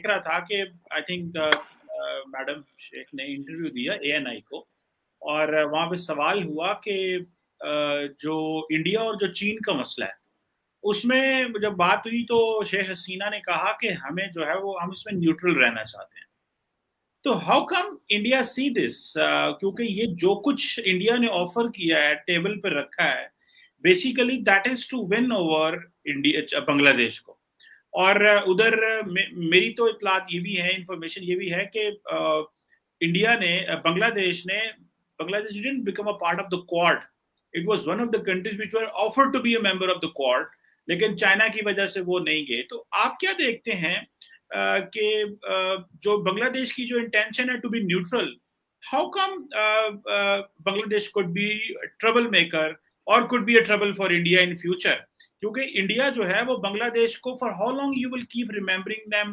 देख रहा था कि आई थिंक मैडम शेख ने इंटरव्यू दिया एएनआई को, और वहां पे सवाल हुआ कि जो इंडिया और जो चीन का मसला है उसमें जब बात हुई तो शेख हसीना ने कहा कि हमें जो है वो हम इसमें न्यूट्रल रहना चाहते हैं। तो how come India see this, क्योंकि ये जो कुछ इंडिया ने ऑफर किया है, टेबल पर रखा है, basically that is to win over India Bangladesh को। और उधर मेरी तो इतलात ये भी है, इंफॉर्मेशन ये भी है कि इंडिया ने Bangladesh didn't become a part of the Quad. It was one of the countries which were offered to be a member of the Quad, लेकिन चाइना की वजह से वो नहीं गए। तो आप क्या देखते हैं कि जो बांग्लादेश की जो इंटेंशन है to be neutral, how come Bangladesh could be trouble maker और could be a trouble for India in future? क्योंकि इंडिया जो है वो बांग्लादेश को for how long you will keep remembering them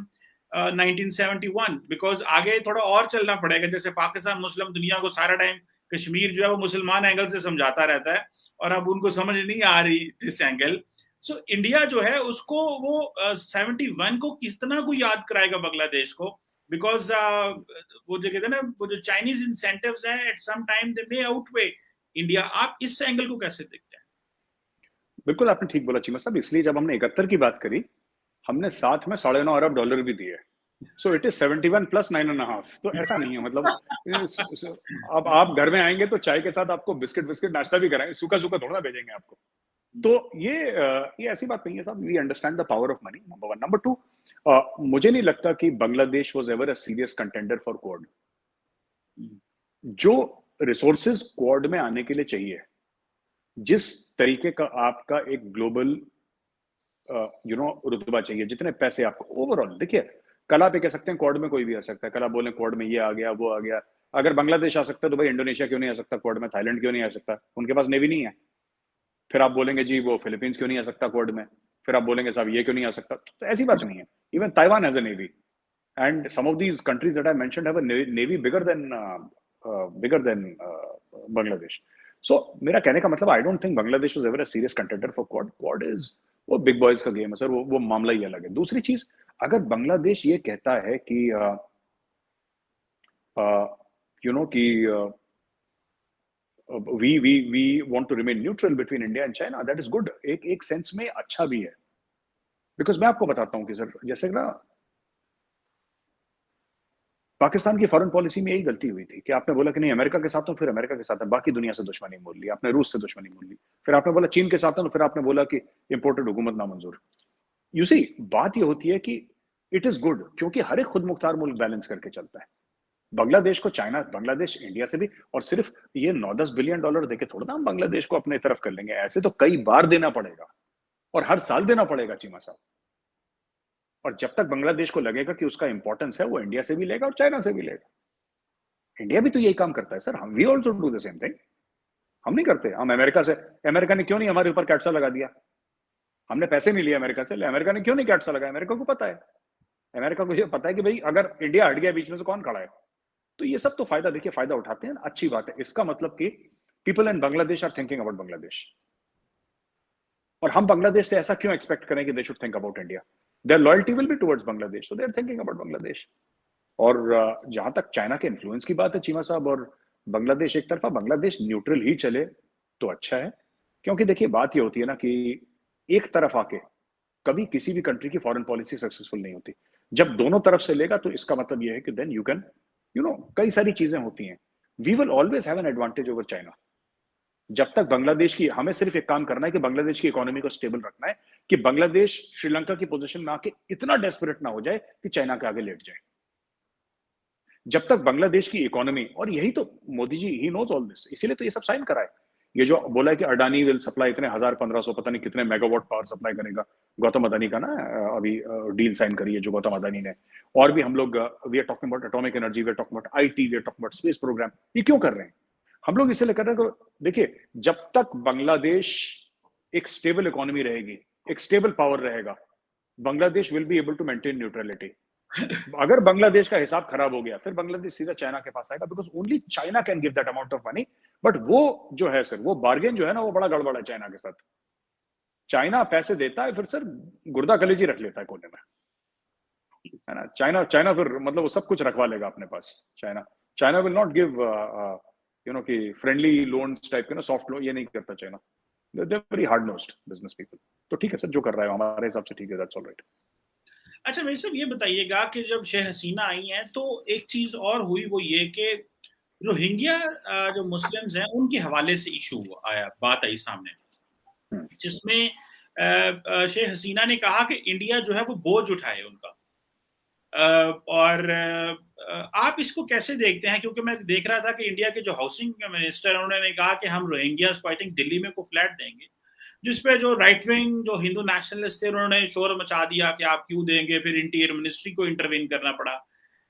1971, because आगे थोड़ा और चलना पड़ेगा। जैसे पाकिस्तान मुस्लिम दुनिया को सारा टाइम कश्मीर जो है वो मुसलमान एंगल से समझाता रहता है, और अब उनको समझ नहीं आ रही दिस एंगल। सो इंडिया जो है उसको वो 71 को किस तरह को याद कराएगा बांग्लादेश को, बिकॉज वो जो कहते हैं ना, वो जो चाइनीज इंसेंटिव्स हैं at some time they may outweigh India. आप इस एंगल को कैसे देखते हैं? बिल्कुल आपने ठीक बोला चीमा साहब, इसलिए जब हमने 71 की बात करी, हमने साथ में $9.5 अरब भी दिए। So it is 71 plus 9.5। तो ऐसा नहीं है, मतलब अब आप घर में आएंगे तो चाय के साथ आपको बिस्किट बिस्किट नाश्ता भी कराएंगे, सूखा सूखा थोड़ा ना भेजेंगे आपको। तो ये ऐसी बात नहीं है साहब। We understand the power of money, number one. Number two, मुझे नहीं लगता कि Bangladesh was ever a serious contender for Quad. जो रिसोर्सेज क्वाड में आने के लिए चाहिए, जिस तरीके का आपका एक ग्लोबल रुतबा चाहिए, जितने पैसे आपको ओवरऑल, देखिए कल आप ये कह सकते हैं क्वाड में कोई भी आ सकता है, कल आप बोले क्वाड में ये आ गया वो आ गया। अगर बांग्लादेश आ सकता है तो भाई इंडोनेशिया क्यों नहीं आ सकता क्वाड में? थाईलैंड क्यों नहीं आ सकता? उनके पास नेवी नहीं है। फिर आप बोलेंगे जी वो फिलीपींस क्यों नहीं आ सकता क्वाड में? फिर आप बोलेंगे साहब ये क्यों नहीं आ सकता? तो ऐसी बात नहीं है। Even Taiwan has a navy, and some of these countries that I mentioned have a navy bigger than Bangladesh. So मेरा कहने का मतलब, I don't think Bangladesh was ever a serious contender for Quad. Quad is वो big boys का game है sir, वो मामला ही अलग है। दूसरी चीज, अगर बांग्लादेश ये कहता है कि कि we want to remain neutral between India and China, that is good। एक सेंस में अच्छा भी है, बिकॉज मैं आपको बताता हूँ कि सर, जैसे ना पाकिस्तान की फॉरेन पॉलिसी में यही गलती हुई थी कि आपने बोला कि नहीं अमेरिका के साथ हूं, फिर अमेरिका के साथ है, बाकी दुनिया से दुश्मनी मोल ली, आपने रूस से दुश्मनी मोल ली। फिर आपने बोला चीन के साथ है, तो फिर आपने बोला कि इंपोर्टेड हुकूमत नामंजूर। यू सी, बात ये होती है कि इट इज गुड, क्योंकि हर एक खुद मुख्तार मुल्क बैलेंस करके चलता है। बांग्लादेश को चाइना, बांग्लादेश इंडिया से भी, और सिर्फ ये $9-10 बिलियन देके थोड़ा ना हम बांग्लादेश को अपने तरफ कर लेंगे। ऐसे तो कई बार देना पड़ेगा, और हर साल देना पड़ेगा चीमा साहब। और जब तक बांग्लादेश को लगेगा कि उसका इंपॉर्टेंस है, वो इंडिया से भी लेगा और चाइना से भी लेगा। इंडिया भी तो यही काम करता है सर, हम we also do the same thing. हम नहीं करते? हम अमेरिका से, अमेरिका ने क्यों नहीं हमारे ऊपर कैट्सा लगा दिया? हमने पैसे नहीं लिए अमेरिका से, अमेरिका ने क्यों नहीं कैट्सा लगाया? अमेरिका को पता है, अमेरिका को ये पता है कि भाई अगर इंडिया हट गया बीच में से कौन खड़ा है। तो ये सब तो फायदा, देखिए फायदा उठाते हैं, अच्छी बात है। इसका मतलब कि people in Bangladesh are thinking about Bangladesh, और हम बांग्लादेश से ऐसा क्यों एक्सपेक्ट करें कि they should think about India? Their loyalty will be towards Bangladesh, so they are thinking about Bangladesh. और जहां तक चाइना के इन्फ्लुएंस की बात है चीमा साहब, और बांग्लादेश एक तरफा, बांग्लादेश न्यूट्रल ही चले तो अच्छा है। क्योंकि देखिए बात ये होती है ना कि एक तरफ आके कभी किसी भी कंट्री की फॉरेन पॉलिसी सक्सेसफुल नहीं होती। जब दोनों तरफ से लेगा तो इसका मतलब यह है कि देन यू कैन, कई सारी चीजें होती हैं। We will always have an advantage over China. जब तक बांग्लादेश की, हमें सिर्फ एक काम करना है कि बांग्लादेश की इकोनॉमी को स्टेबल रखना है, कि बांग्लादेश श्रीलंका की पोजीशन में आके इतना डेस्परेट ना हो जाए कि चाइना के आगे लेट जाए। जब तक बांग्लादेश की इकोनॉमी, और यही तो Modi ji, he knows all this, इसीलिए तो ये सब साइन करा है। ये जो बोला है कि अडानी विल सप्लाई इतने 1000-1500 पता नहीं कितने मेगावाट पावर सप्लाई करेगा, गौतम अदानी का ना अभी डील साइन करी है जो गौतम अदानी ने। और भी हम लोग, we are talking about atomic energy, we are talking about IT, we are talking about space programme. ये क्यों कर रहे हैं हम लोग? इसलिए कर रहे हैं, देखिए जब तक बांग्लादेश एक स्टेबल इकोनॉमी रहेगी, एक स्टेबल पावर रहेगा, Bangladesh will be able to maintain neutrality. अगर बांग्लादेश का हिसाब खराब हो गया, फिर बांग्लादेश सीधा चाइना के पास आएगा, because only China can give that amount of money. But वो जो है सर, वो बार्गेन जो है ना, वो बड़ा गड़बड़ है चाइना के साथ। चाइना पैसे देता है, फिर सर गुर्दा कलेजी रख लेता है कोने में। है ना। चाइना चाइना फिर मतलब वो सब कुछ रखवा लेगा अपने पास। China China will not give कि फ्रेंडली लोन्स टाइप के ना, सॉफ्ट लोन, ये नहीं करता China. They are very hard nosed business people. तो ठीक है सर, जो कर रहा है हमारे हिसाब से ठीक है, दैट्स ऑलराइट। अच्छा भाई साहब, ये बताइएगा कि जब शेख हसीना आई हैं तो एक चीज और हुई, वो ये कि रोहिंग्या जो मुस्लिम्स हैं उनके हवाले से इशू आया, बात आई सामने, जिसमें शेख हसीना ने कहा कि इंडिया जो है वो बोझ उठाए उनका। और आप इसको कैसे देखते हैं? क्योंकि मैं देख रहा था कि इंडिया के जो हाउसिंग मिनिस्टर हैं उन्होंने कहा कि हम रोहिंग्यास को आई थिंक दिल्ली में को फ्लैट देंगे, जिसपे जो राइट विंग जो हिंदू नेशनलिस्ट थे उन्होंने शोर मचा दिया कि आप क्यों देंगे, फिर इंटीरियर मिनिस्ट्री को इंटरवीन करना पड़ा।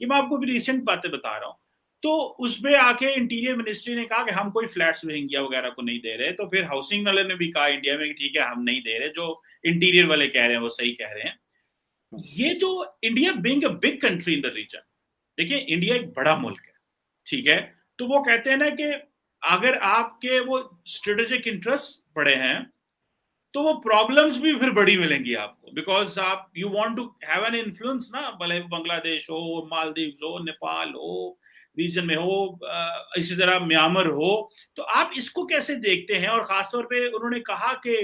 ये मैं आपको भी रिसेंट बातें बता रहा हूँ। तो उसपे आके इंटीरियर मिनिस्ट्री ने कहा कि हम कोई फ्लैट्स रोहिंग्या वगैरह को नहीं दे रहे। तो फिर हाउसिंग वाले ने भी कहा इंडिया में कि ठीक है हम नहीं दे रहे, जो इंटीरियर वाले कह रहे हैं वो सही कह रहे हैं। ये जो India being a big country in the region, देखिए इंडिया एक बड़ा मुल्क है, ठीक है, तो वो कहते हैं ना कि अगर आपके वो स्ट्रेटेजिक इंटरेस्ट बड़े हैं तो वो प्रॉब्लम्स भी फिर बड़ी मिलेंगी आपको, बिकॉज आप you want to have an influence ना, भले बांग्लादेश हो, मालदीव हो, नेपाल हो, रीजन में हो, इसी तरह म्यांमार हो। तो आप इसको कैसे देखते हैं? और खासतौर पे उन्होंने कहा कि